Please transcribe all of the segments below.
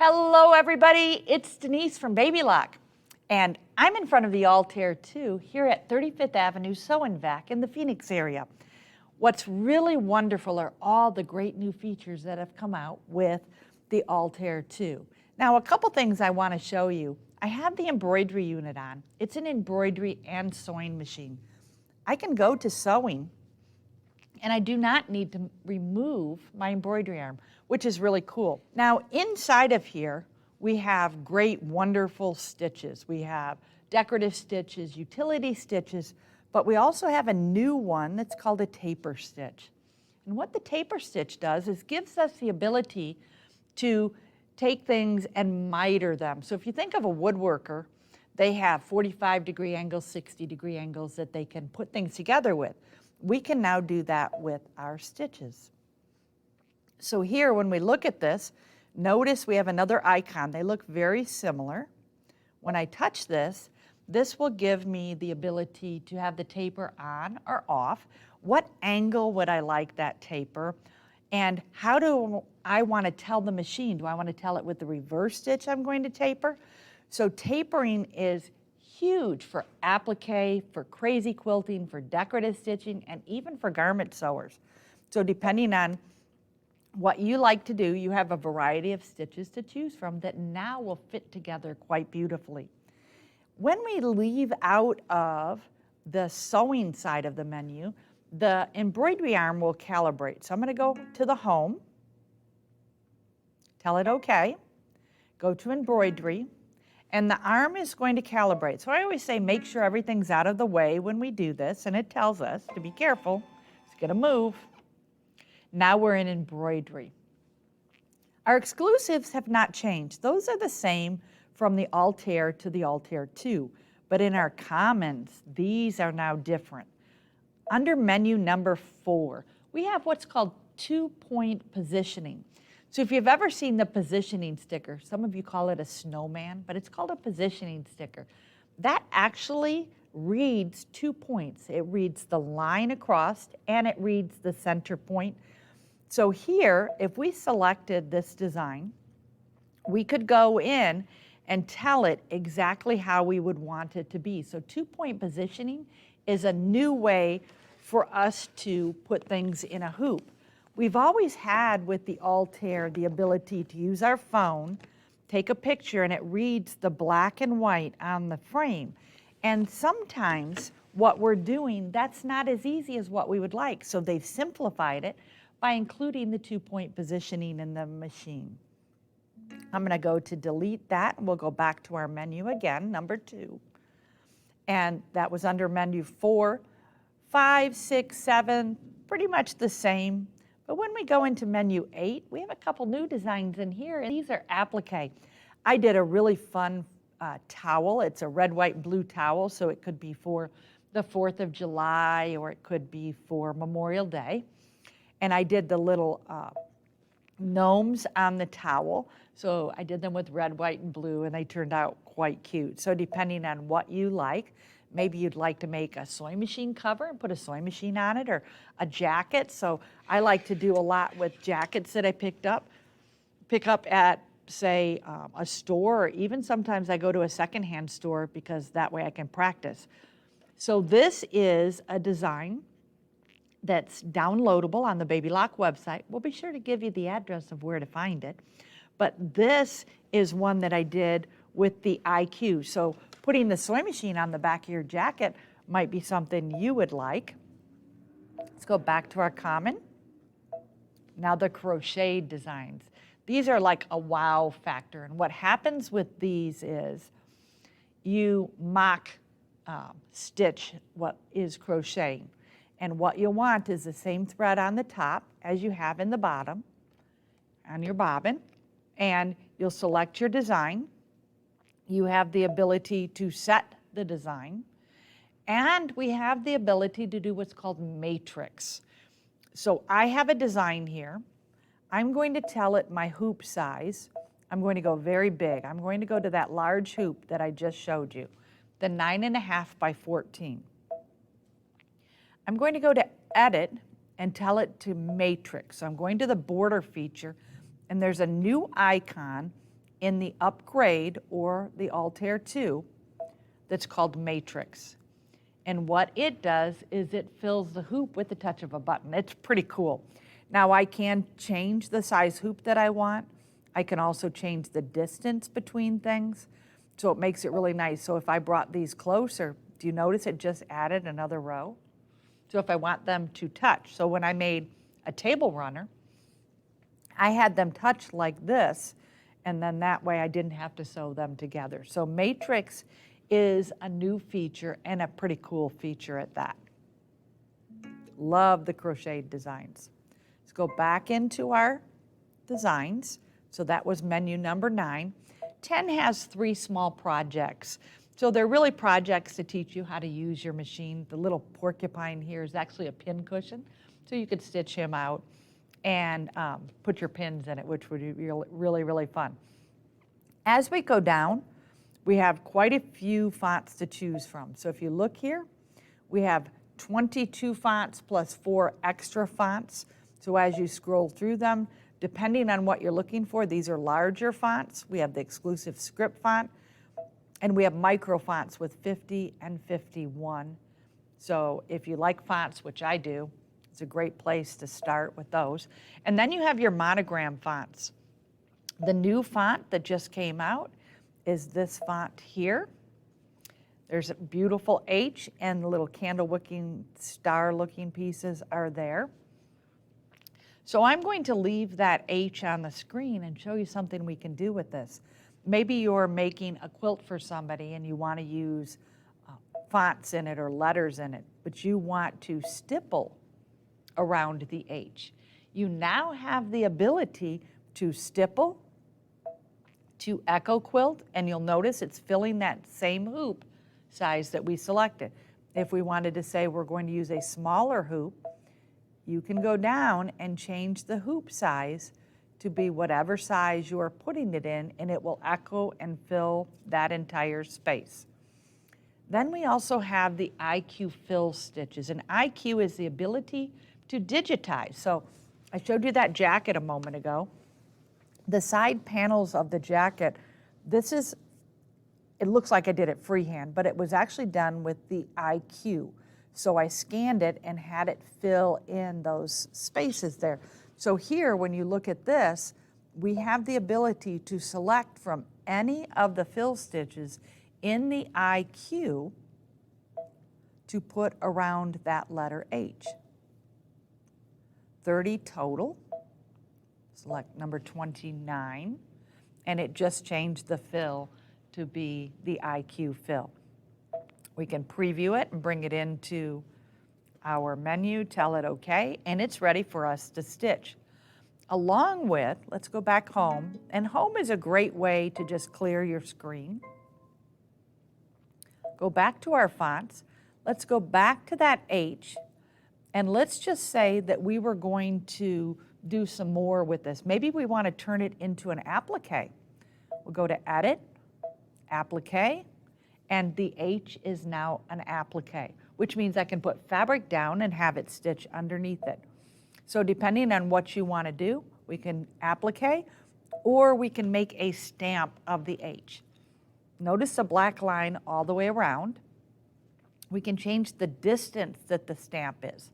Hello everybody, it's Denise from Baby Lock, and I'm in front of the Altair 2 here at 35th Avenue, So and Vac in the Phoenix area. What's really wonderful are all the great new features that have come out with the Altair 2. Now, a couple things I want to show you. I have the embroidery unit on. It's an embroidery and sewing machine. I can go to sewing, and I do not need to remove my embroidery arm, which is really cool. Now, inside of here, we have great, wonderful stitches. We have decorative stitches, utility stitches, but we also have a new one that's called a taper stitch. And what the taper stitch does is gives us the ability to take things and miter them. So if you think of a woodworker, they have 45-degree angles, 60-degree angles that they can put things together with. We can now do that with our stitches. So here, when we look at this, notice we have another icon. They look very similar. When I touch this, this will give me the ability to have the taper on or off. What angle would I like that taper? And how do I want to tell the machine? Do I want to tell it with the reverse stitch I'm going to taper? So tapering is huge for applique, for crazy quilting, for decorative stitching, and even for garment sewers. So depending on what you like to do, you have a variety of stitches to choose from that now will fit together quite beautifully. When we leave out of the sewing side of the menu, the embroidery arm will calibrate. So I'm going to go to the home, tell it OK, go to embroidery, and the arm is going to calibrate. So I always say make sure everything's out of the way when we do this, and it tells us to be careful. It's going to move. Now we're in embroidery. Our exclusives have not changed. Those are the same from the Altair to the Altair 2, but in our commons, these are now different. Under menu number 4, we have what's called 2-point positioning. So if you've ever seen the positioning sticker, some of you call it a snowman, but it's called a positioning sticker. That actually reads 2 points. It reads the line across and it reads the center point. So here, if we selected this design, we could go in and tell it exactly how we would want it to be. So 2-point positioning is a new way for us to put things in a hoop. We've always had with the Altair the ability to use our phone, take a picture, and it reads the black and white on the frame. And sometimes what we're doing, that's not as easy as what we would like. So they've simplified it by including the 2-point positioning in the machine. I'm going to go to delete that, and we'll go back to our menu again, number 2. And that was under menu 4, 5, 6, 7, pretty much the same. But when we go into menu 8, we have a couple new designs in here, and these are applique. I did a really fun towel. It's a red, white, blue towel, so it could be for the 4th of July, or it could be for Memorial Day. And I did the little gnomes on the towel. So I did them with red, white, and blue, and they turned out quite cute. So depending on what you like, maybe you'd like to make a sewing machine cover and put a sewing machine on it, or a jacket. So I like to do a lot with jackets that I pick up at, say, a store, or even sometimes I go to a secondhand store because that way I can practice. So this is a design that's downloadable on the Baby Lock website. We'll be sure to give you the address of where to find it. But this is one that I did with the IQ. So putting the sewing machine on the back of your jacket might be something you would like. Let's go back to our common. Now the crochet designs. These are like a wow factor. And what happens with these is you mock stitch what is crocheting. And what you'll want is the same thread on the top as you have in the bottom on your bobbin. And you'll select your design. You have the ability to set the design. And we have the ability to do what's called matrix. So I have a design here. I'm going to tell it my hoop size. I'm going to go very big. I'm going to go to that large hoop that I just showed you, the 9.5 by 14. I'm going to go to Edit and tell it to matrix. So I'm going to the border feature, and there's a new icon in the upgrade or the Altair 2 that's called Matrix. And what it does is it fills the hoop with the touch of a button. It's pretty cool. Now I can change the size hoop that I want. I can also change the distance between things. So it makes it really nice. So if I brought these closer, do you notice it just added another row? So if I want them to touch, so when I made a table runner, I had them touch like this, and then that way I didn't have to sew them together. So Matrix is a new feature and a pretty cool feature at that. Love the crocheted designs. Let's go back into our designs. So that was menu number 9. 10 has 3 small projects. So they're really projects to teach you how to use your machine. The little porcupine here is actually a pin cushion, so you could stitch him out and put your pins in it, which would be really, really fun. As we go down, we have quite a few fonts to choose from. So if you look here, we have 22 fonts plus 4 extra fonts. So as you scroll through them, depending on what you're looking for, these are larger fonts. We have the exclusive script font, and we have micro fonts with 50 and 51. So if you like fonts, which I do, it's a great place to start with those. And then you have your monogram fonts. The new font that just came out is this font here. There's a beautiful H, and the little candle-looking, star-looking pieces are there. So I'm going to leave that H on the screen and show you something we can do with this. Maybe you're making a quilt for somebody and you want to use fonts in it or letters in it, but you want to stipple around the H. You now have the ability to stipple, to echo quilt, and you'll notice it's filling that same hoop size that we selected. If we wanted to say we're going to use a smaller hoop, you can go down and change the hoop size to be whatever size you are putting it in, and it will echo and fill that entire space. Then we also have the IQ fill stitches, and IQ is the ability to digitize. So I showed you that jacket a moment ago. The side panels of the jacket, it looks like I did it freehand, but it was actually done with the IQ. So I scanned it and had it fill in those spaces there. So here, when you look at this, we have the ability to select from any of the fill stitches in the IQ to put around that letter H. 30 total. Select number 29, and it just changed the fill to be the IQ fill. We can preview it and bring it into our menu, tell it okay, and it's ready for us to stitch. Along with, let's go back home, and home is a great way to just clear your screen. Go back to our fonts. Let's go back to that H, and let's just say that we were going to do some more with this. Maybe we want to turn it into an applique. We'll go to Edit, Applique, and the H is now an applique, which means I can put fabric down and have it stitch underneath it. So depending on what you want to do, we can applique, or we can make a stamp of the H. Notice the black line all the way around. We can change the distance that the stamp is.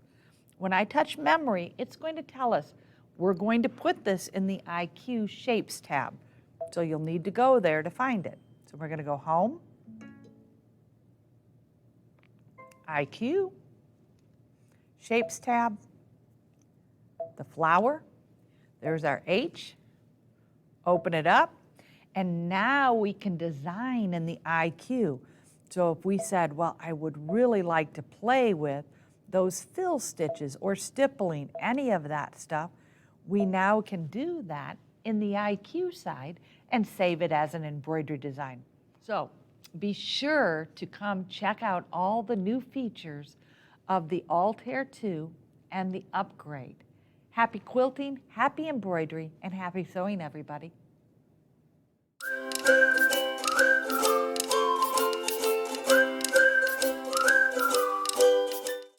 When I touch memory, it's going to tell us we're going to put this in the IQ Shapes tab. So you'll need to go there to find it. So we're going to go Home, IQ, Shapes tab, the flower, there's our H, open it up, and now we can design in the IQ. So if we said, well, I would really like to play with those fill stitches or stippling, any of that stuff, we now can do that in the IQ side and save it as an embroidery design. So be sure to come check out all the new features of the Altair 2 and the upgrade. Happy quilting, happy embroidery, and happy sewing, everybody.